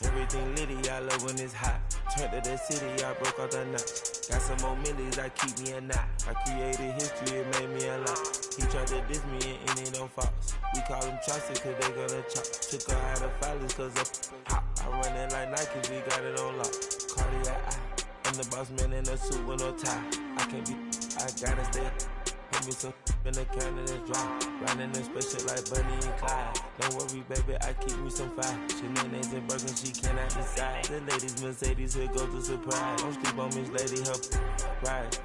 Everything litty, I love when it's hot. Turned to the city, I broke all the knots. Got some more millies, I keep me a knot. I created history, it made me a lot. He tried to diss me and it don't false. We call them chopsticks cause they gonna chop. Took her out of filers cause of hop. I run it like Nike, we got it on lock. Cardiac eye. I'm the boss man in a suit with no tie. I can't be, I gotta stay. Put me some in the counter that's dry. Riding in special like Bunny and Clyde. Don't worry, baby, I keep me some fire. Shenanigans and Birkin, she cannot decide. The ladies Mercedes, here go to surprise. Don't sleep on Miss Lady, her ride.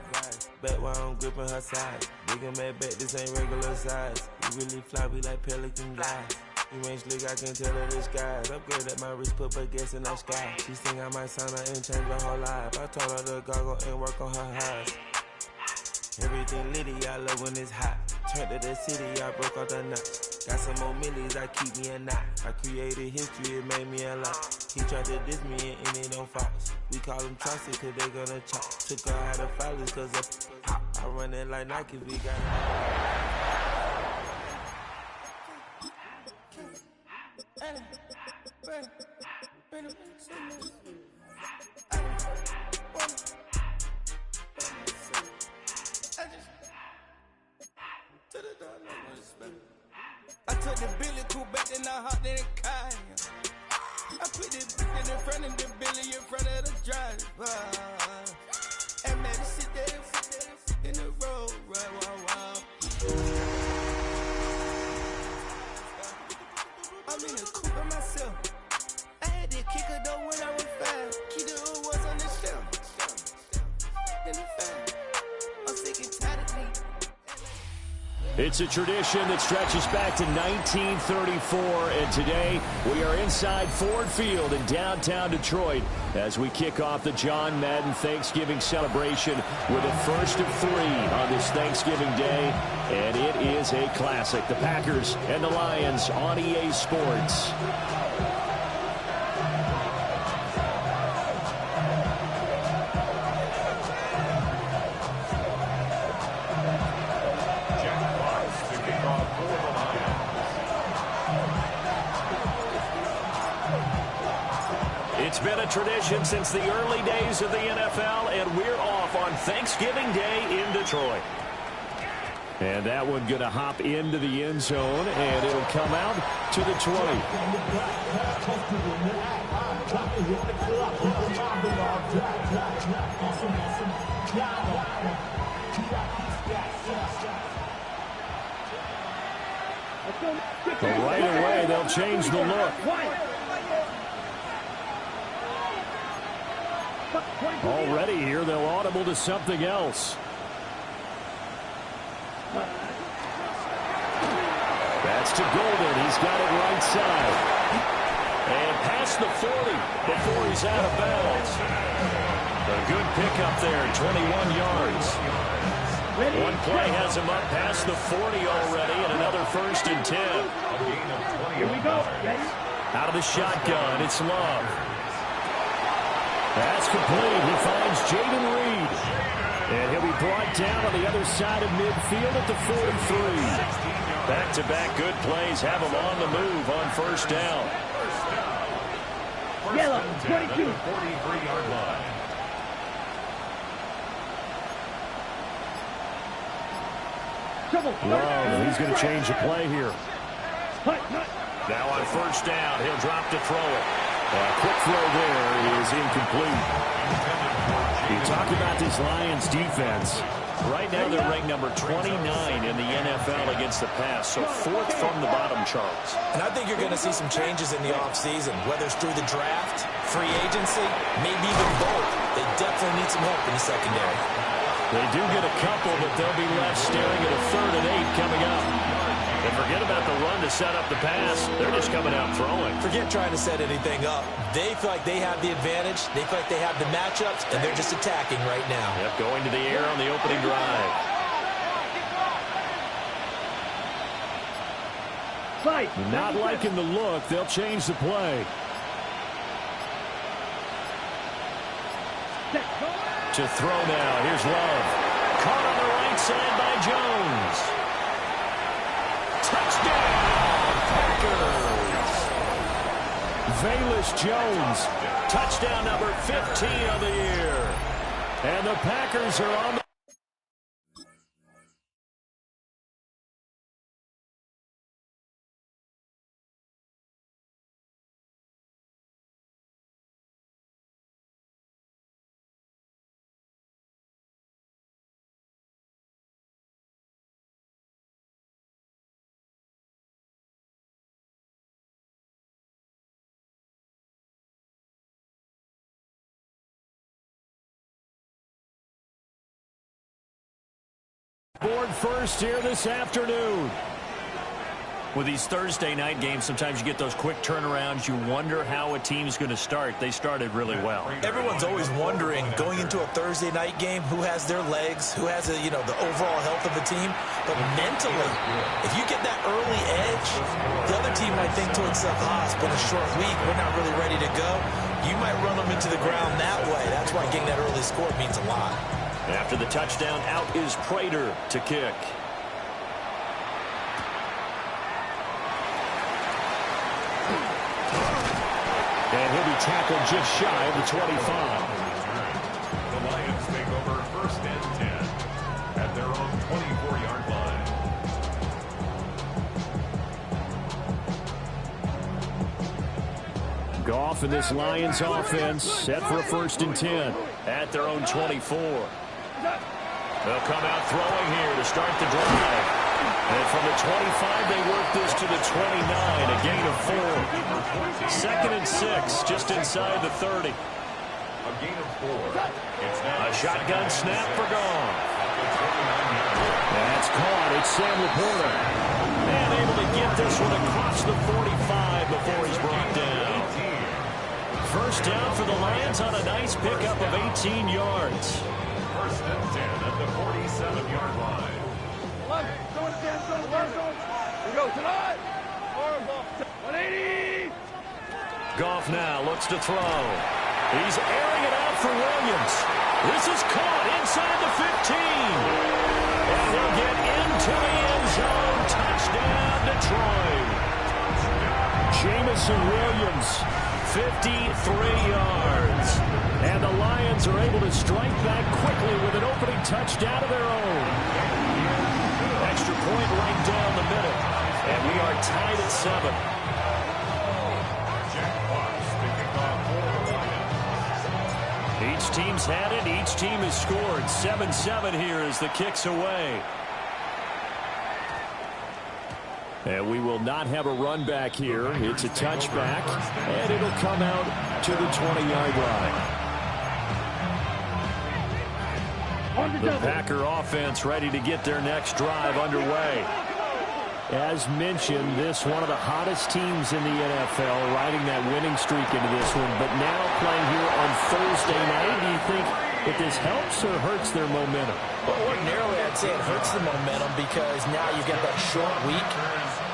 Back while I'm gripping her side. Big and mad back, this ain't regular size. We really fly, we like pelican guys. You ain't slick, I can tell her the skies. Upgrade at my wrist, put baguettes in the sky. She think I might sign her and change her whole life. I told her to goggle and work on her highs. Everything litty, I love when it's hot. Turned to the city, I broke all the knots. Got some more millies, I keep me a knot. I created history, it made me a lot. He tried to diss me and it don't false. We call them chopsticks cause they gonna chop. Took her out of filers cause of hop. I run it like Nike, we got it. I took the Billy cool back and I hopped in the car. I put the in front of the Billy in front of the driver. And man, sit there in the road, right, wow. I'm in the coupe by myself. I had to kick her though when I was 5. Keep the old ones on the shelf. In the fan. I'm sick and tired of me. It's a tradition that stretches back to 1934, and today we are inside Ford Field in downtown Detroit as we kick off the John Madden Thanksgiving celebration with a first of 3 on this Thanksgiving Day, and it is a classic. The Packers and the Lions on EA Sports. It's been a tradition since the early days of the NFL, and we're off on Thanksgiving Day in Detroit. And that one going to hop into the end zone, and it'll come out to the 20. But right away, they'll change the look. Already here, they'll audible to something else. That's to Golden. He's got it right side. And past the 40 before he's out of bounds. A good pickup there, 21 yards. One play has him up past the 40 already, and another first and 10. Here we go. Out of the shotgun, it's Love. That's complete. He finds Jaden Reed. And he'll be brought down on the other side of midfield at the 43. Back-to-back good plays have him on the move on first down. Yellow, 22. 43-yard line. Love, he's going to change the play here. Now on first down, he'll drop to throw it. A quick throw there is incomplete. You talk about this Lions defense. Right now they're ranked number 29 in the NFL against the pass, so 4th from the bottom, Charles. And I think you're going to see some changes in the offseason, whether it's through the draft, free agency, maybe even both. They definitely need some help in the secondary. They do get a couple, but they'll be left staring at a 3rd and 8 coming up. And forget about the run to set up the pass. They're just coming out throwing. Forget trying to set anything up. They feel like they have the advantage. They feel like they have the matchups, and they're just attacking right now. Yep, going to the air on the opening drive. Not liking the look. They'll change the play. To throw now. Here's Love. Caught on the right side by Jones. Touchdown, Packers. Velus Jones, touchdown number 15 of the year. And the Packers are on the board first here this afternoon. With these Thursday night games, sometimes you get those quick turnarounds. You wonder how a team's going to start. They started really well. Everyone's always wondering, going into a Thursday night game, who has their legs, who has the overall health of the team. But mentally, if you get that early edge, the other team might think to itself, it's been a short week, we're not really ready to go. You might run them into the ground that way. That's why getting that early score means a lot. After the touchdown, out is Prater to kick. And he'll be tackled just shy of the 25. The Lions take over first and 10 at their own 24-yard line. Goff and this Lions offense set for a first and 10 at their own 24. They'll come out throwing here to start the drive. And from the 25, they work this to the 29, a gain of 4. Second and 6, just inside the 30. A gain of 4. A shotgun snap for Goff. That's caught. It's Sam Laporta. And able to get this one across the 45 before he's brought down. First down for the Lions on a nice pickup of 18 yards. First and 10 at the 47-yard line. We go tonight. 180. Goff now looks to throw. He's airing it out for Williams. This is caught inside the 15. And he'll get into the end zone. Touchdown, Detroit. Jamison Williams, 53 yards. And the Lions are able to strike back quickly with an opening touchdown of their own. Extra point right down the middle. And we are tied at 7. Each team's had it. Each team has scored. 7-7 here as the kick's away. And we will not have a run back here. It's a touchback. And it'll come out to the 20-yard line. The Packer offense ready to get their next drive underway. As mentioned, this one of the hottest teams in the NFL, riding that winning streak into this one, but now playing here on Thursday night. Do you think that this helps or hurts their momentum? Well, ordinarily, I'd say it hurts the momentum because now you get that short week.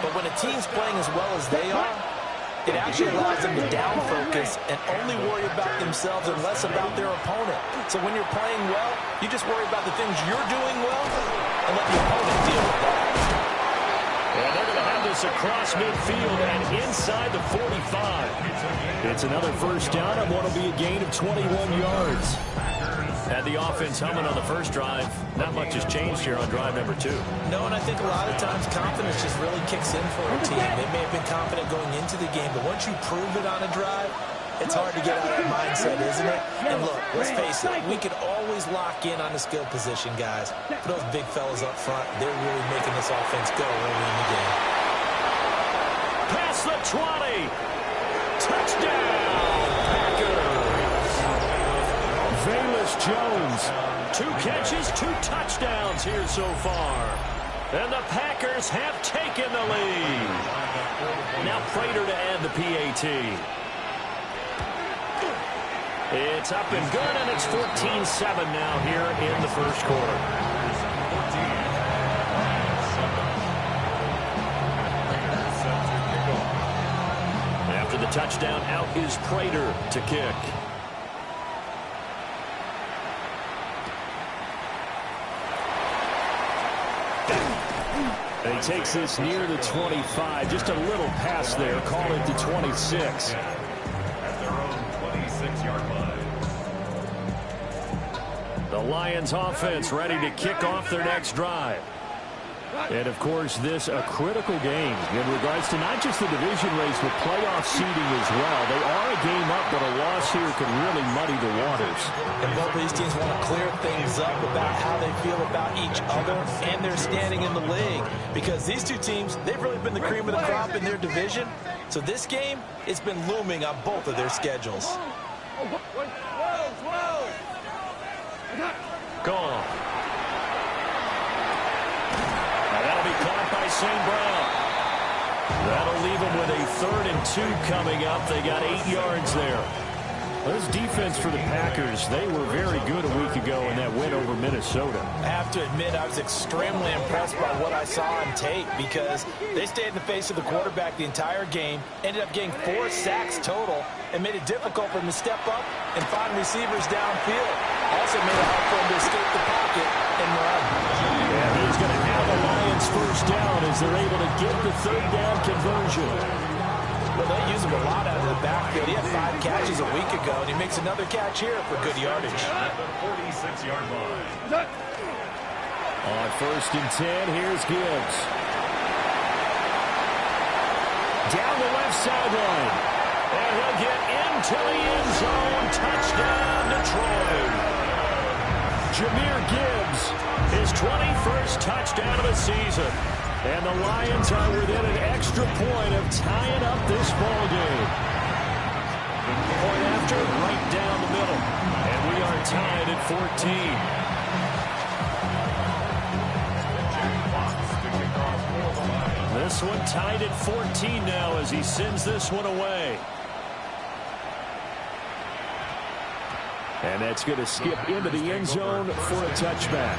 But when a team's playing as well as they are, it actually allows them to down focus and only worry about themselves and less about their opponent. So when you're playing well, you just worry about the things you're doing well and let the opponent deal with that. And they're going to have this across midfield and inside the 45. It's another first down on what will be a gain of 21 yards. Had the offense humming on the first drive. Not much has changed here on drive number 2. No, and I think a lot of times confidence just really kicks in for a team. They may have been confident going into the game, but once you prove it on a drive, it's hard to get out of that mindset, isn't it? And look, let's face it, we can always lock in on the skill position, guys. For those big fellas up front, they're really making this offense go early in the game. Past the 20. Touchdown, Packers. Velus Jones, 2 catches, 2 touchdowns here so far. And the Packers have taken the lead. Now Prater to add the PAT. It's up and good, and it's 14-7 now here in the first quarter. After the touchdown, out is Prater to kick. And he takes this near the 25. Just a little pass there. Call it the 26. 26-yard line. The Lions offense ready to kick off their next drive. And, of course, this a critical game in regards to not just the division race, but playoff seeding as well. They are a game up, but a loss here could really muddy the waters. And both of these teams want to clear things up about how they feel about each other and their standing in the league. Because these two teams, they've really been the cream of the crop in their division. So this game, it's been looming on both of their schedules. Gone. That'll be caught by St. Brown. That'll leave them with a 3rd and 2 coming up. They got 8 yards there. This defense for the Packers, they were very good a week ago in that win over Minnesota. I have to admit, I was extremely impressed by what I saw on tape because they stayed in the face of the quarterback the entire game, ended up getting 4 sacks total, and made it difficult for him to step up and find receivers downfield. Also made it hard for him to escape the pocket and run. And he's going to have the Lions first down as they're able to get the 3rd down conversion. Well, they use him a lot out of the backfield. He had 5 catches a week ago, and he makes another catch here for good yardage. At the 46-yard line. On 1st and 10, here's Gibbs. Down the left sideline. And he'll get into the end zone. Touchdown, Detroit. Jahmyr Gibbs, his 21st touchdown of the season. And the Lions are within an extra point of tying up this ball game. Point after, right down the middle. And we are tied at 14. This one tied at 14 now as he sends this one away. And that's going to skip into the end zone for a touchback.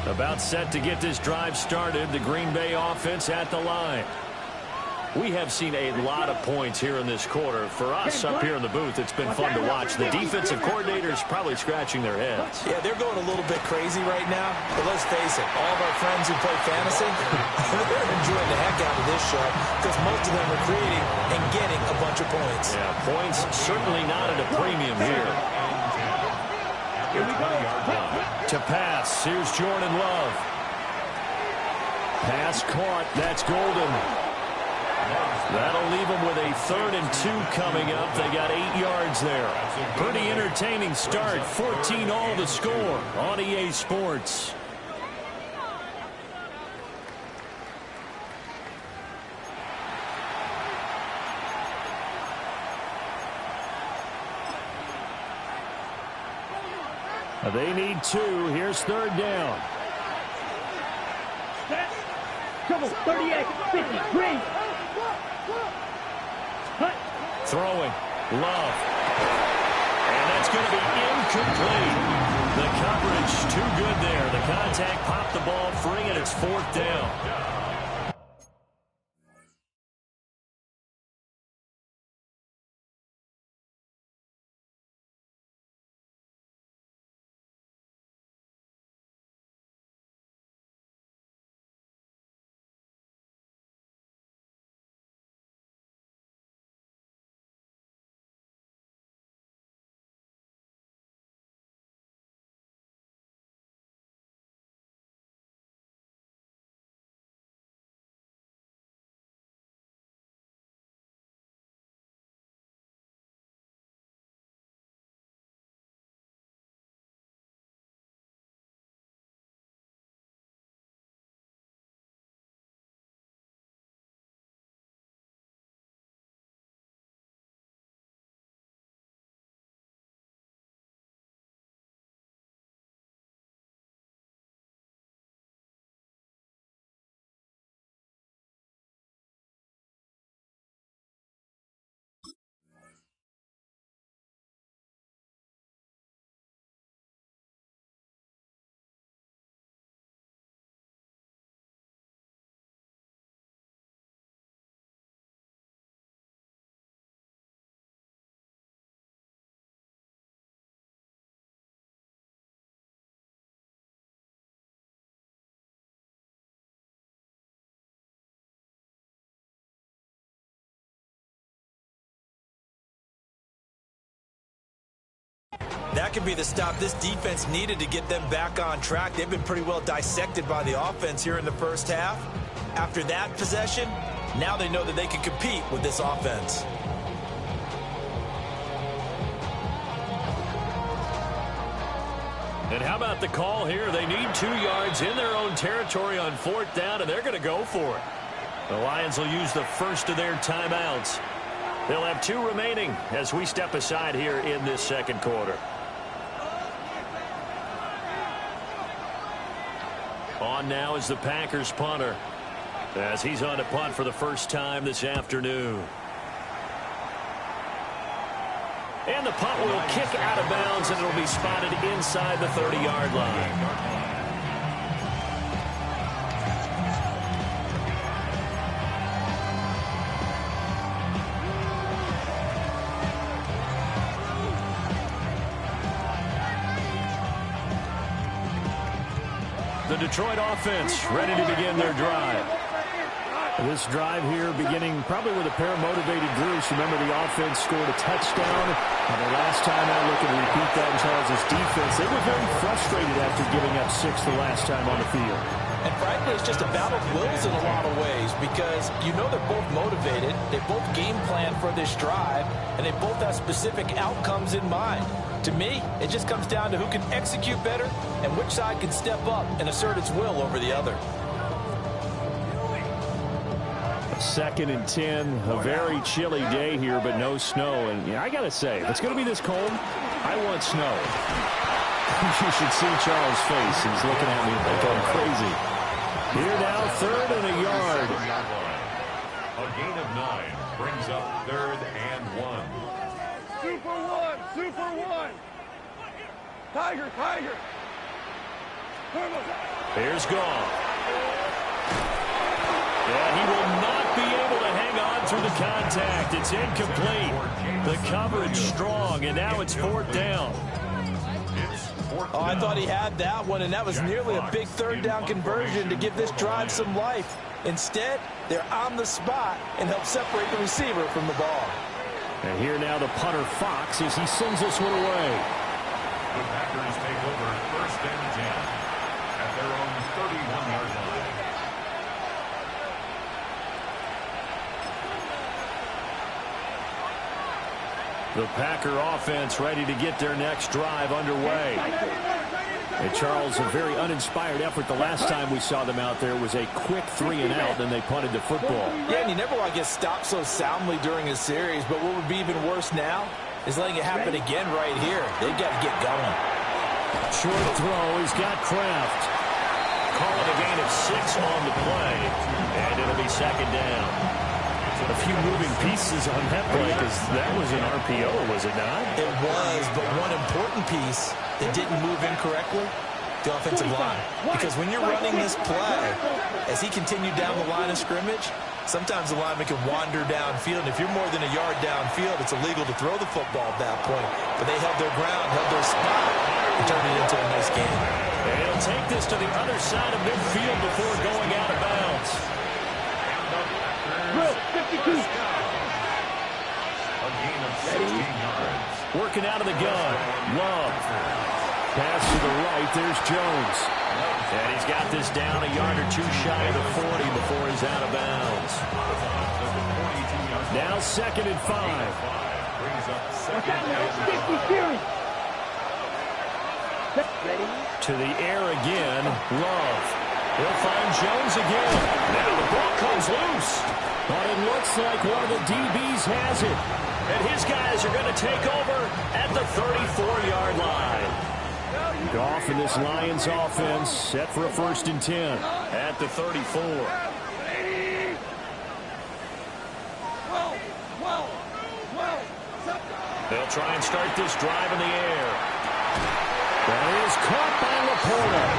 About set to get this drive started, the Green Bay offense at the line. We have seen a lot of points here in this quarter. For us up here in the booth, it's been fun to watch. The defensive coordinators probably scratching their heads. Yeah, they're going a little bit crazy right now. But let's face it, all of our friends who play fantasy, they're enjoying the heck out of this show because most of them are creating and getting a bunch of points. Yeah, points certainly not at a premium here. To pass, here's Jordan Love. Pass caught, that's Golden. That'll leave them with a 3rd and 2 coming up. They got 8 yards there. Pretty entertaining start. 14 all to score on EA Sports. They need 2. Here's 3rd down. Trouble, 38, 50, green. Throwing, Love. And that's going to be incomplete. The coverage too good there. The contact popped the ball free, and it's 4th down. That could be the stop this defense needed to get them back on track. They've been pretty well dissected by the offense here in the first half. After that possession, now they know that they can compete with this offense. And how about the call here? They need 2 yards in their own territory on 4th down, and they're going to go for it. The Lions will use the first of their timeouts. They'll have 2 remaining as we step aside here in this second quarter. On now is the Packers punter, as he's on to punt for the first time this afternoon. And the punt will kick out of bounds, and it'll be spotted inside the 30-yard line. The Detroit offense ready to begin their drive. This drive here beginning probably with a pair of motivated groups. Remember, the offense scored a touchdown. And the last time out, looking to repeat that in Charles' defense, they were very frustrated after giving up 6 the last time on the field. And frankly, it's just a battle of wills in a lot of ways, because you know they're both motivated, they both game plan for this drive, and they both have specific outcomes in mind. To me, it just comes down to who can execute better and which side can step up and assert its will over the other. 2nd and 10, a very chilly day here, but no snow. And yeah, I got to say, if it's going to be this cold, I want snow. You should see Charles' face. He's looking at me like I'm crazy. Here now, 3rd and a yard. A gain of 9 brings up 3rd and 1. Super one! Super one! Tiger! Tiger! Here's Goff. And he will not be able to hang on through the contact. It's incomplete. The coverage strong, and now it's 4th down. Oh, I thought he had that one, and that was nearly a big 3rd down conversion to give this drive some life. Instead, they're on the spot and help separate the receiver from the ball. And here now the punter Fox as he sends this one away. The Packers take over 1st and 10 at their own 31-yard line. The Packer offense ready to get their next drive underway. And Charles, a very uninspired effort the last time we saw them out there was a quick 3 and out, then they punted the football. Yeah, and you never want to get stopped so soundly during a series, but what would be even worse now is letting it happen again right here. They've got to get going. Short throw, he's got Kraft. Calling a gain of 6 on the play, and it'll be 2nd down. A few moving pieces on that play, because that was an RPO, was it not? It was, but one important piece that didn't move incorrectly, the offensive line. Because when you're running this play, as he continued down the line of scrimmage, sometimes the lineman can wander downfield. And if you're more than a yard downfield, it's illegal to throw the football at that point. But they held their ground, held their spot, and turned it into a nice game. And he'll take this to the other side of midfield before going out of bounds. 52. A gain of 16 yards. Working out of the gun. Love. Pass to the right. There's Jones. And he's got this down a yard or 2 shy of the 40 before he's out of bounds. Now 2nd and 5. Brings up 2nd Ready? To the air again. Love. He'll find Jones again. Now the ball comes loose. But it looks like one of the DBs has it. And his guys are going to take over at the 34-yard line. Goff and this Lions offense set for a 1st and 10 at the 34. They'll try and start this drive in the air. That is caught by Laporta.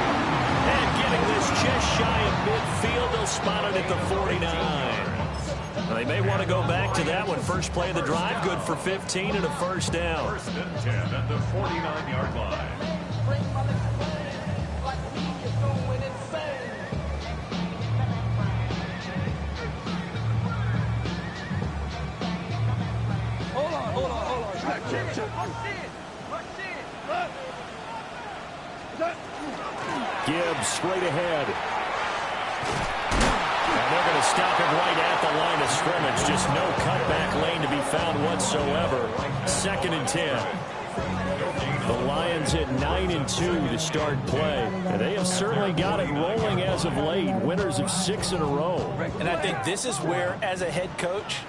And getting this just shy of midfield, they'll spot it at the 49. Now, they may want to go back to that one. First play of the drive, good for 15 and a 1st down. 1st and 10 at the 49-yard line. Hold on. Check. Gibbs straight ahead. And they're going to stop him right at the line of scrimmage. Just no cutback lane to be found whatsoever. 2nd and 10. The Lions at 9-2 to start play. And they have certainly got it rolling as of late. Winners of 6 in a row. And I think this is where, as a head coach,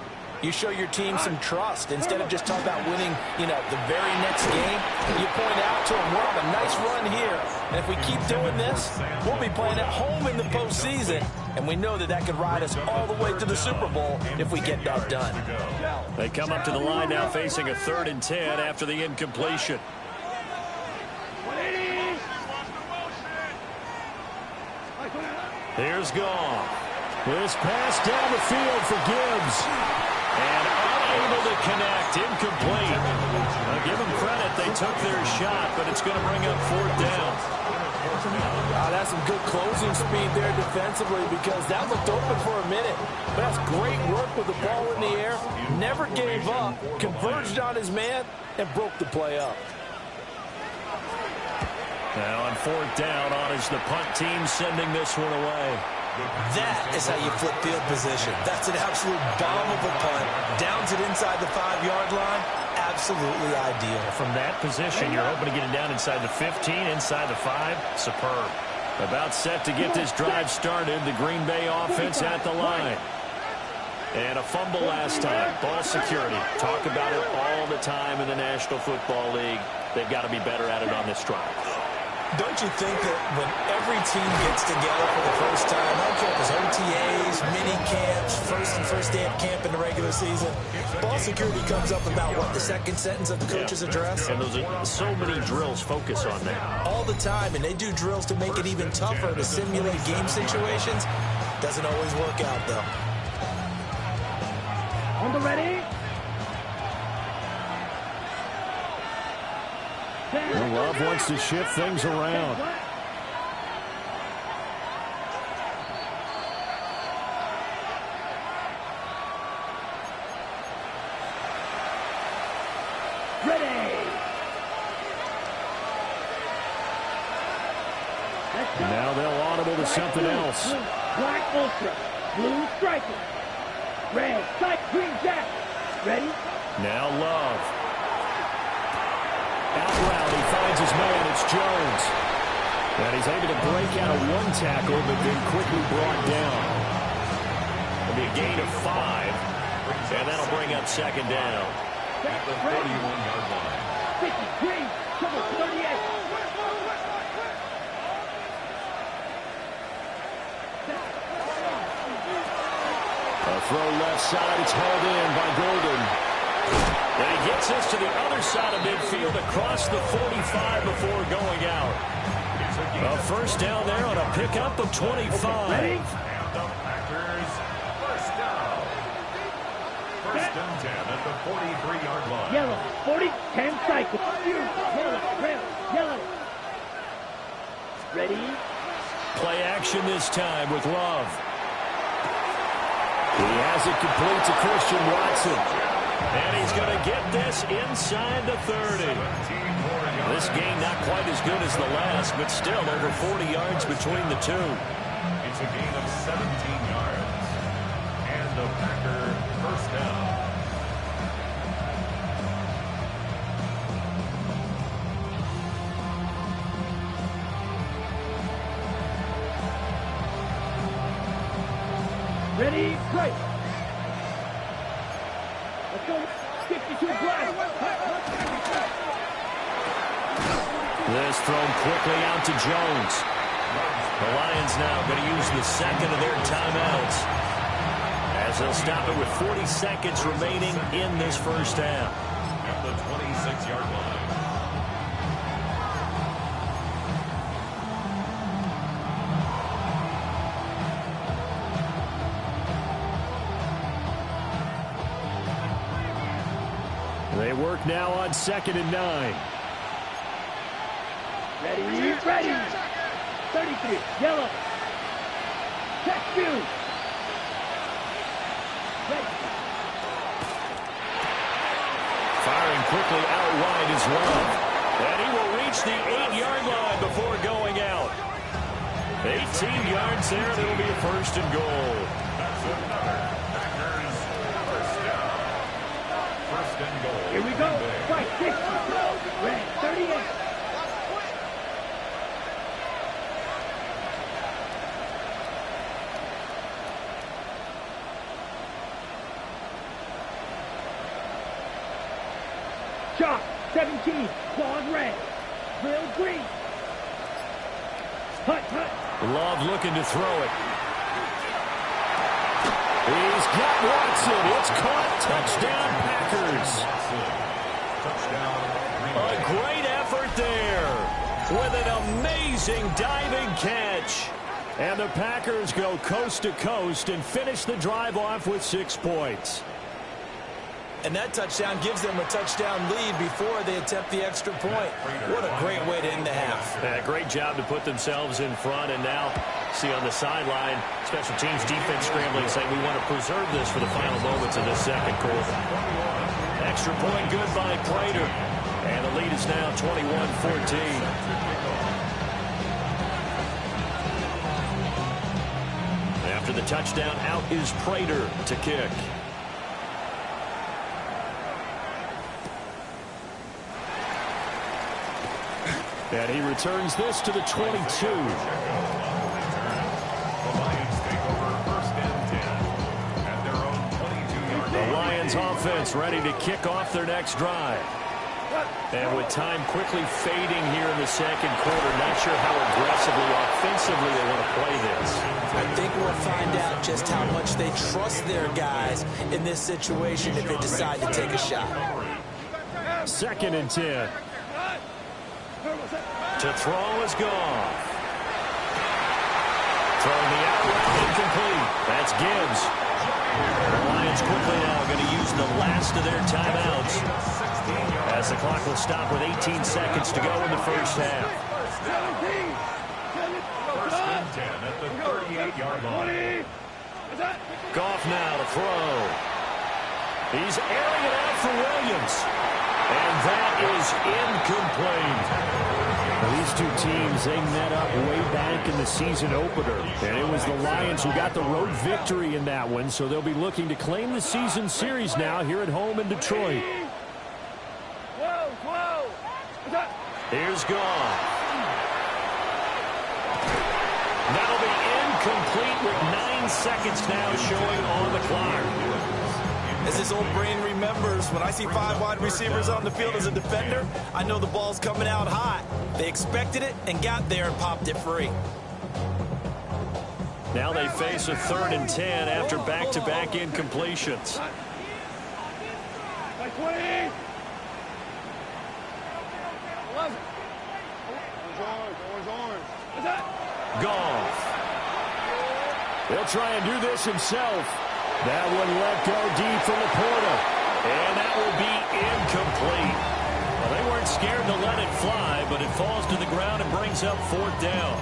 you show your team some trust. Instead of just talking about winning, the very next game, you point out to them, we're on a nice run here. And if we keep doing this, we'll be playing at home in the postseason. And we know that could ride us all the way to the Super Bowl if we get that done. They come up to the line now facing a 3rd and 10 after the incompletion. Here's Goff. This pass down the field for Gibbs. And unable to connect. Incomplete. I'll give them credit. They took their shot, but it's going to bring up 4th down. That's some good closing speed there defensively, because that looked open for a minute. But that's great work with the ball in the air. Never gave up. Converged on his man and broke the play up. Now on 4th down, on is the punt team sending this one away. That is how you flip field position. That's an absolute bomb of a punt. Downs it inside the 5-yard line. Absolutely ideal. From that position, you're hoping to get it down inside the 15, inside the 5. Superb. About set to get this drive started. The Green Bay offense at the line. And a fumble last time. Ball security. Talk about it all the time in the National Football League. They've got to be better at it on this drive. Don't you think that when every team gets together for the first time, I don't care if it's OTAs, mini camps, first day of camp in the regular season, ball security comes up about, the 2nd sentence of the coach's address? And those are so many drills focus on that. All the time, and they do drills to make it even tougher to simulate game situations. Doesn't always work out, though. On the ready. Love wants to shift things around. Ready. Now they'll audible to something else. Black ultra, blue striker, red sight, green jack. Ready? Now Love. Out route, he finds his man. It's Jones. And he's able to break out of 1 tackle, but then quickly brought down. It'll be a gain of 5, and that'll bring up 2nd down. At the 41-yard line. 50, green, double 38. A throw left side. It's hauled in by Golden. And he gets us to the other side of midfield across the 45 before going out. A 1st down there on a pickup of 25. Ready? And the Packers, 1st down. 1st and 10 at the 43-yard line. Yellow, 40, 10 cycle. Yellow, red, yellow. Ready? Play action this time with Love. He has it complete to Christian Watson. And he's going to get this inside the 30. This game not quite as good as the last, but still over 40 yards between the two. It's a gain of 17 yards. And the Packer 1st down. Ready? Right. Let's go. 52 black. This thrown quickly out to Jones. The Lions now going to use the 2nd of their timeouts, as they'll stop it with 40 seconds remaining in this 1st half. At the 26-yard line. They work now on 2nd and 9. Ready? Ready. 33. Yellow. Check you. Ready. Firing quickly out wide is Love. And he will reach the 8-yard line before going out. 18 yards there, and it'll be a first and goal. That's another Packers first down. First and goal. Here we go. Right, 60. Red, 38. Chalk, 17. Claude red. Bill green. Hut. Love looking to throw it. He's got Watson. It's caught. Touchdown, Packers. A great effort there with an amazing diving catch. And the Packers go coast to coast and finish the drive off with 6 points. And that touchdown gives them a touchdown lead before they attempt the extra point. What a great way to end the half. Yeah, great job to put themselves in front. And now, see on the sideline, special teams defense scrambling, saying we want to preserve this for the final moments of this second quarter. Extra point good by Prater. And the lead is now 21-14. After the touchdown, out is Prater to kick. And he returns this to the 22. The Lions take over first and 10 at their own 22-yard line. The Lions offense ready to kick off their next drive. And with time quickly fading here in the second quarter, not sure how aggressively, offensively they want to play this. I think we'll find out just how much they trust their guys in this situation if they decide to take a shot. 2nd and 10. To throw is gone. Throwing the out route incomplete. That's Gibbs. The Lions quickly now going to use the last of their timeouts as the clock will stop with 18 seconds to go in the first half. First and 10 at the 38-yard line. Goff now to throw. He's airing it out for Williams. And that is incomplete. Now, these two teams, they met up way back in the season opener. And it was the Lions who got the road victory in that one. So they'll be looking to claim the season series now here at home in Detroit. Here's Goff. That'll be incomplete with 9 seconds now showing on the clock. As his old brain remembers, when I see 5 wide receivers on the field as a defender, I know the ball's coming out hot. They expected it and got there and popped it free. Now they face a 3rd and 10 after back-to-back incompletions. Goff. He'll try and do this himself. That one let go deep for Laporta. And that will be incomplete. Well, they weren't scared to let it fly, but it falls to the ground and brings up 4th down.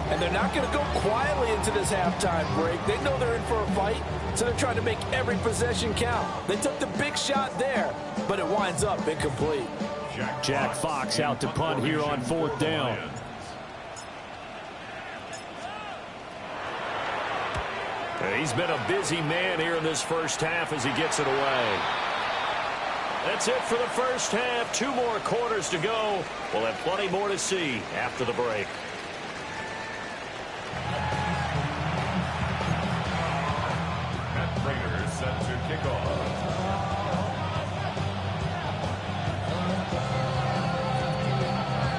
And they're not going to go quietly into this halftime break. They know they're in for a fight, so they're trying to make every possession count. They took the big shot there, but it winds up incomplete. Jack Fox out to punt here on 4th down. He's been a busy man here in this first half as he gets it away. That's it for the first half. 2 more quarters to go. We'll have plenty more to see after the break. Matt Prater set to kick off.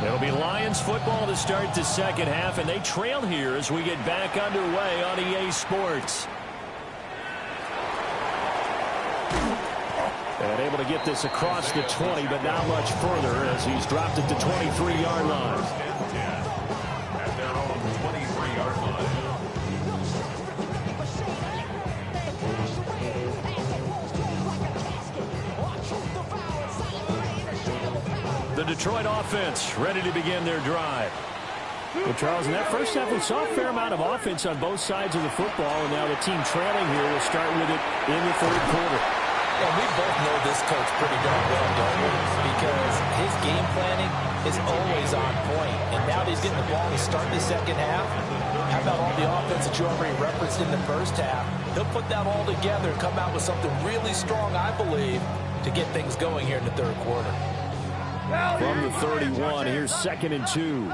It'll be Lions football to start the second half, and they trail here as we get back underway on EA Sports. And able to get this across the 20, but not much further as he's dropped it to 23-yard line. First and 10 at their own 23-yard line. The Detroit offense ready to begin their drive. Well, Charles, in that first half, we saw a fair amount of offense on both sides of the football, and now the team trailing here will start with it in the 3rd quarter. And we both know this coach pretty darn well, don't we? Because his game planning is always on point. And now that he's getting the ball to start the second half, how about all the offense that you already referenced in the first half? He'll put that all together and come out with something really strong, I believe, to get things going here in the third quarter. From the 31, here's 2nd and 2.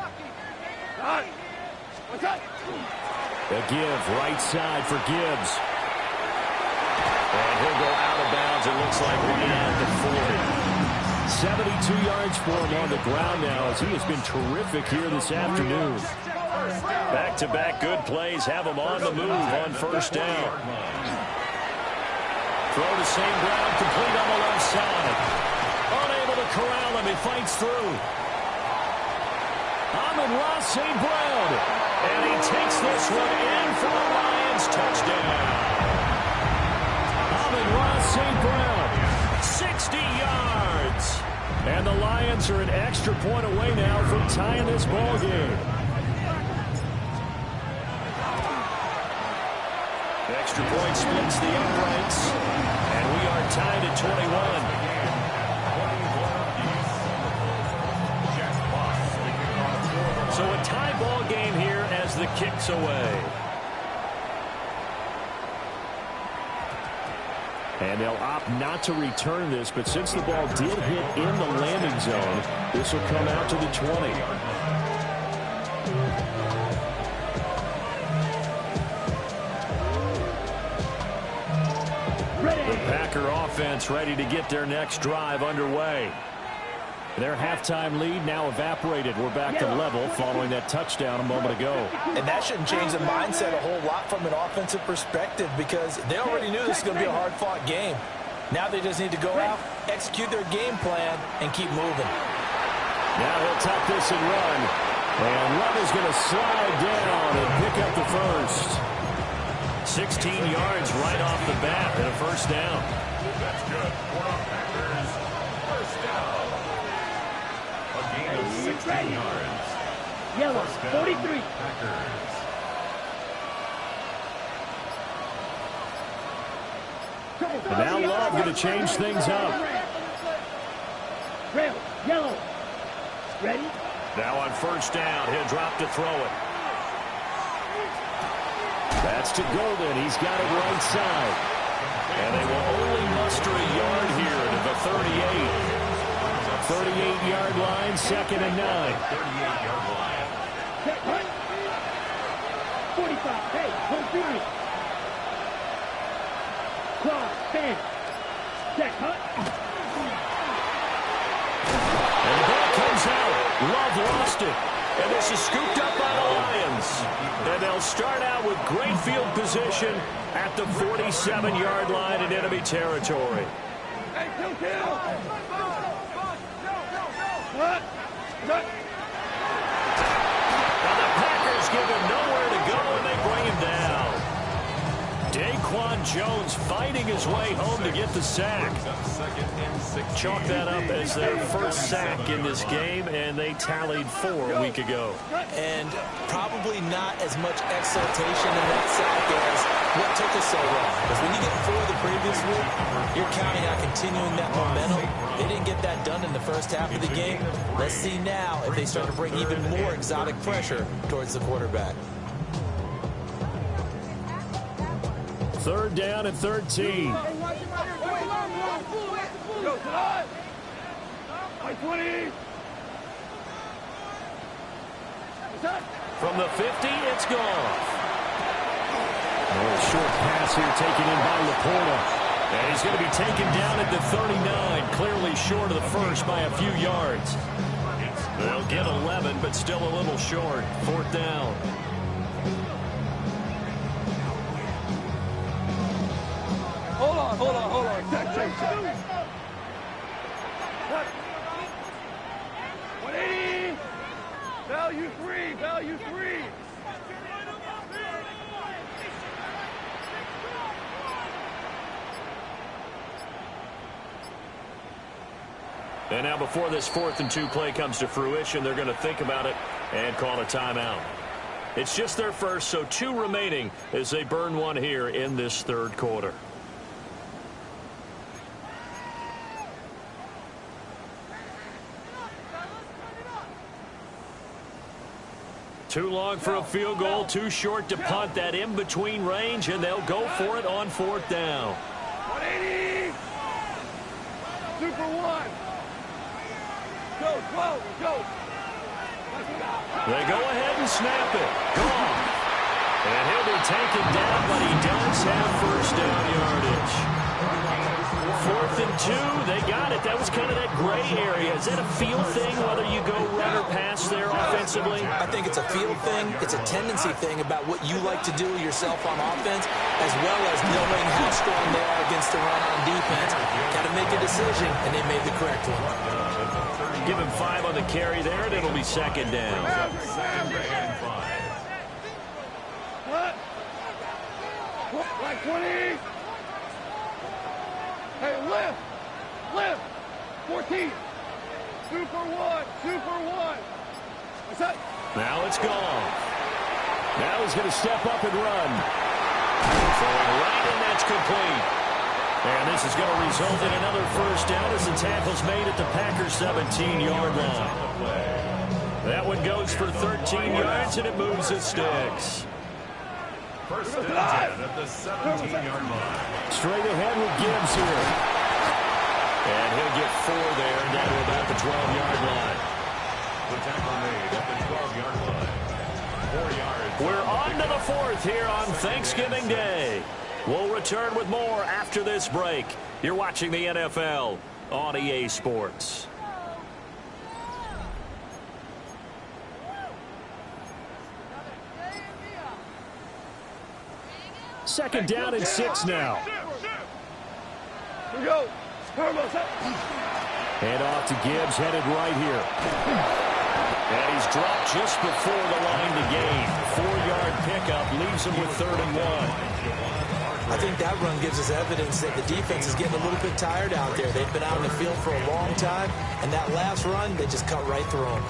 A give, right side for Gibbs. And he'll go out of bounds, it looks like, right at the 40. 72 yards for him on the ground now as he has been terrific here this afternoon. Back-to-back good plays have him on the move on first down. Throw to St. Brown, complete on the left side. Unable to corral him, he fights through. Amon-Ra St. Brown. And he takes this one in for the Lions touchdown. Amon-Ra St. Brown, 60 yards. And the Lions are an extra point away now from tying this ball game. Extra point splits the uprights. And we are tied at 21. So a tie ball game here as the kick's away. And they'll opt not to return this, but since the ball did hit in the landing zone, this will come out to the 20. The Packer offense ready to get their next drive underway. Their halftime lead now evaporated. We're back to level following that touchdown a moment ago. And that shouldn't change the mindset a whole lot from an offensive perspective because they already knew this was going to be a hard-fought game. Now they just need to go out, execute their game plan, and keep moving. Now he'll tuck this and run. And Love is going to slide down and pick up the first. 16 yards right off the bat and a first down. That's good for our Packers. First down. A gain of 16 yards. Yellow, 43. Packers. And now Love going to change things up. Red, yellow. Ready? Now on first down, he'll drop to throw it. That's to Golden. He's got it right side. And they will only muster a yard here to the 38. 38-yard line, 2nd and 9. 38-yard line. Check, right? 45. Hey, home field. Cross, 10. Check, hut. And the ball comes out. Love lost it. And this is scooped up by the Lions. And they'll start out with great field position at the 47-yard line in enemy territory. Hey, kill. What? Now the Packers give him nowhere to go, and they bring him down. Daquan Jones fighting his way home to get the sack. Chalk that up as their first sack in this game, and they tallied 4 a week ago. And probably not as much exultation in that sack as what took us so long. Because when you get 4 the previous week, you're counting on continuing that momentum. They didn't get that done in the first half of the game. Let's see now if they start to bring even more exotic pressure towards the quarterback. 3rd down and 13. From the 50, it's gone. A short pass here taken in by Laporta. And he's going to be taken down at the 39, clearly short of the first by a few yards. They'll get 11, but still a little short. 4th down. Hold on. Check. 180. Value 3. And now before this 4th and 2 play comes to fruition, they're going to think about it and call a timeout. It's just their first, so 2 remaining as they burn one here in this 3rd quarter. Too long for a field goal, too short to punt. That in-between range, and they'll go for it on 4th down. 180. 2 for 1. Go, 12, go. They go ahead and snap it. Gone. And he'll be taken down, but he does have 1st down yardage. 4th and 2, they got it. That was kind of that gray area. Is that a feel thing, whether you go run or pass there offensively? I think it's a feel thing. It's a tendency thing about what you like to do yourself on offense, as well as knowing how strong they are against the run on defense. Got to make a decision, and they made the correct one. Give him 5 on the carry there, and it'll be 2nd down. Like 20. Hey, lift. 14. 2 for 1. 2 for 1. What's that? Now it's gone. Now he's going to step up and run. Throwing right, and that's complete. And this is going to result in another 1st down as the tackle's made at the Packers' 17-yard line. That one goes for 13 yards, and it moves the sticks. 1st and 10 at the 17-yard line. Straight ahead with Gibbs here. And he'll get 4 there, and down to about the 12-yard line. The tackle made at the 12-yard line. 4 yards. We're on to the 4th here on Thanksgiving Day. We'll return with more after this break. You're watching the NFL on EA Sports. Second down and 6 now. Here we go. Hand off to Gibbs, headed right here. And he's dropped just before the line to gain. 4-yard pickup leaves him with 3rd and 1. I think that run gives us evidence that the defense is getting a little bit tired out there. They've been out in the field for a long time, and that last run, they just cut right through them.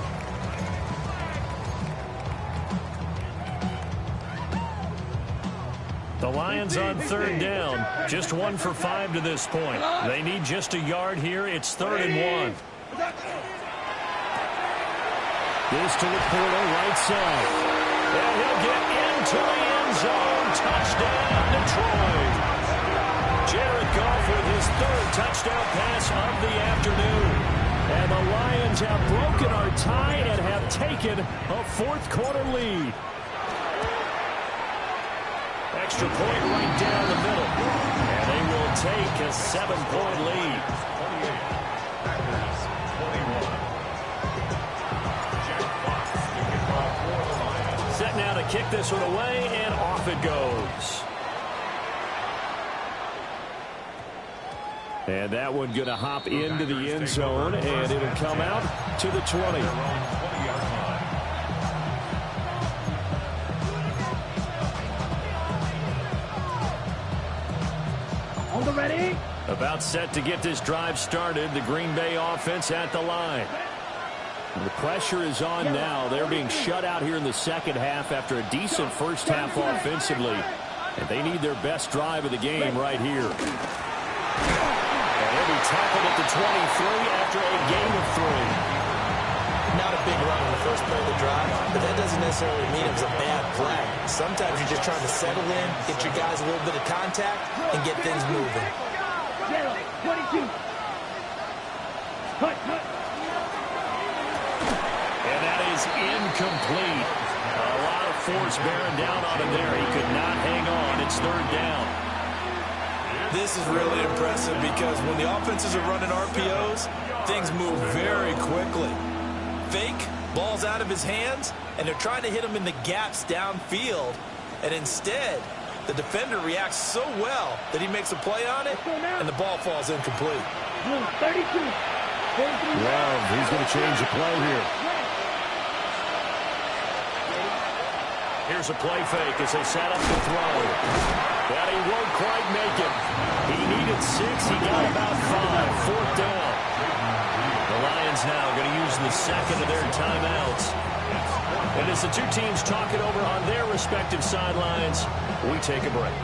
The Lions on 3rd down. Just 1 for 5 to this point. They need just a yard here. It's 3rd and 1. Gives to Laporta, right side. And he'll get into the end zone. Touchdown, Detroit. Jared Goff with his 3rd touchdown pass of the afternoon. And the Lions have broken our tie and have taken a 4th quarter lead. Extra point right down the middle. And they will take a 7-point lead. 28. Packers 21. Jack Fox to kick off for the Lions. Set now to kick this one away, and off it goes. And that one going to hop into the end zone, and it'll come out to the 20. 20-yard line. On the ready. About set to get this drive started. The Green Bay offense at the line. The pressure is on now. They're being shut out here in the second half after a decent first half offensively. And they need their best drive of the game right here. And he'll be tackled at the 23 after a gain of 3. Not a big run on the first play of the drive, but that doesn't necessarily mean it was a bad play. Sometimes you're just trying to settle in, get your guys a little bit of contact, and get things moving. 22. Cut. And that is incomplete. A lot of force bearing down on him there. He could not hang on. It's 3rd down. This is really impressive because when the offenses are running RPOs, things move very quickly. Fake, ball's out of his hands, and they're trying to hit him in the gaps downfield. And instead, the defender reacts so well that he makes a play on it, and the ball falls incomplete. 32. Love, he's going to change the play here. Here's a play fake as they set up the throw. But he won't quite make it. He needed 6. He got about 5. 4th down. The Lions now going to use the second of their timeouts. And as the two teams talk it over on their respective sidelines, we take a break.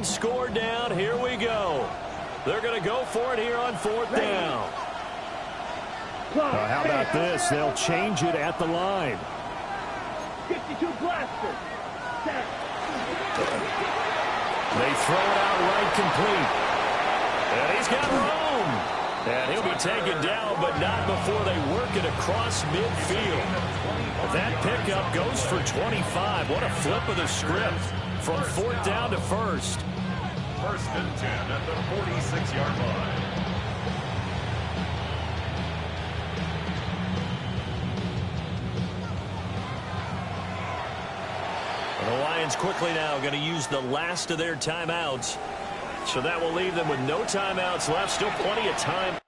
One score down. Here we go. They're going to go for it here on 4th down. How about this? They'll change it at the line. 52 blaster. Set. They throw it out right complete. And he's got room. And he'll be taken down, but not before they work it across midfield. That pickup goes for 25. What a flip of the script from 4th down to 1st. 1st and 10 at the 46-yard line. The Lions quickly now going to use the last of their timeouts. So that will leave them with no timeouts left. Still plenty of time.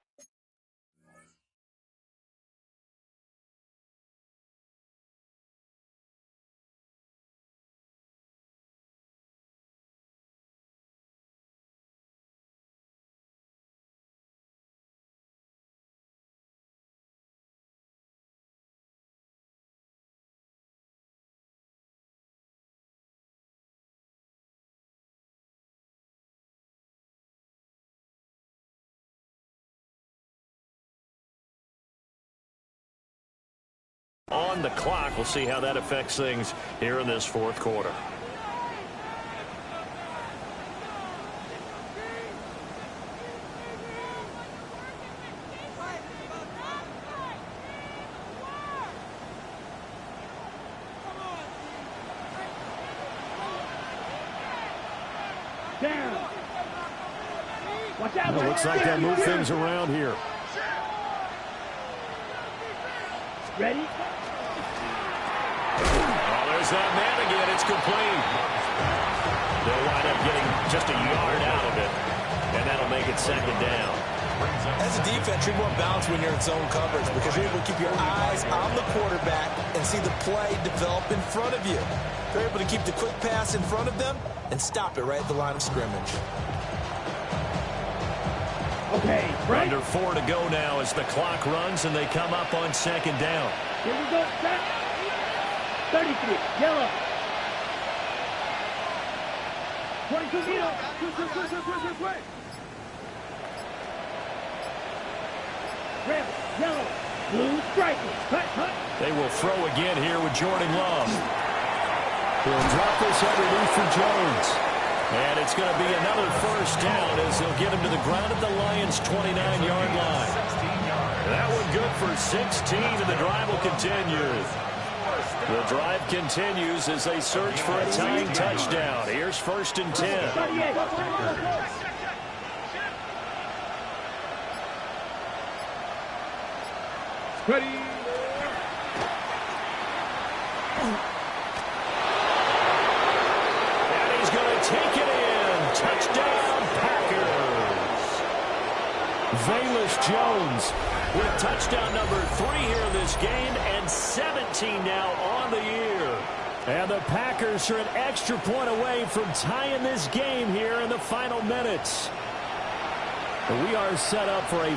On the clock. We'll see how that affects things here in this 4th quarter. Down. Watch out. It looks like they'll move things around here. Ready? Oh, there's that man again. It's complete. They'll wind up getting just a yard out of it, and that'll make it 2nd down. As a defense, you're more balanced when you're in zone coverage because you're able to keep your eyes on the quarterback and see the play develop in front of you. They're able to keep the quick pass in front of them and stop it right at the line of scrimmage. Okay, right. Under 4 to go now as the clock runs and they come up on 2nd down. Here we go. Set. 33. Yellow. 22 zero. Quick. Red, yellow, blue, striking. Cut. They will throw again here with Jordan Love. He'll drop this underneath for Jones. And it's going to be another 1st down as they'll get him to the ground at the Lions' 29-yard line. That one good for 16, and the drive will continue. The drive continues as they search for a tying touchdown. Here's 1st and 10. Ready. Take it in. Touchdown, Packers. Velus Jones with touchdown number 3 here in this game and 17 now on the year. And the Packers are an extra point away from tying this game here in the final minutes. We are set up for a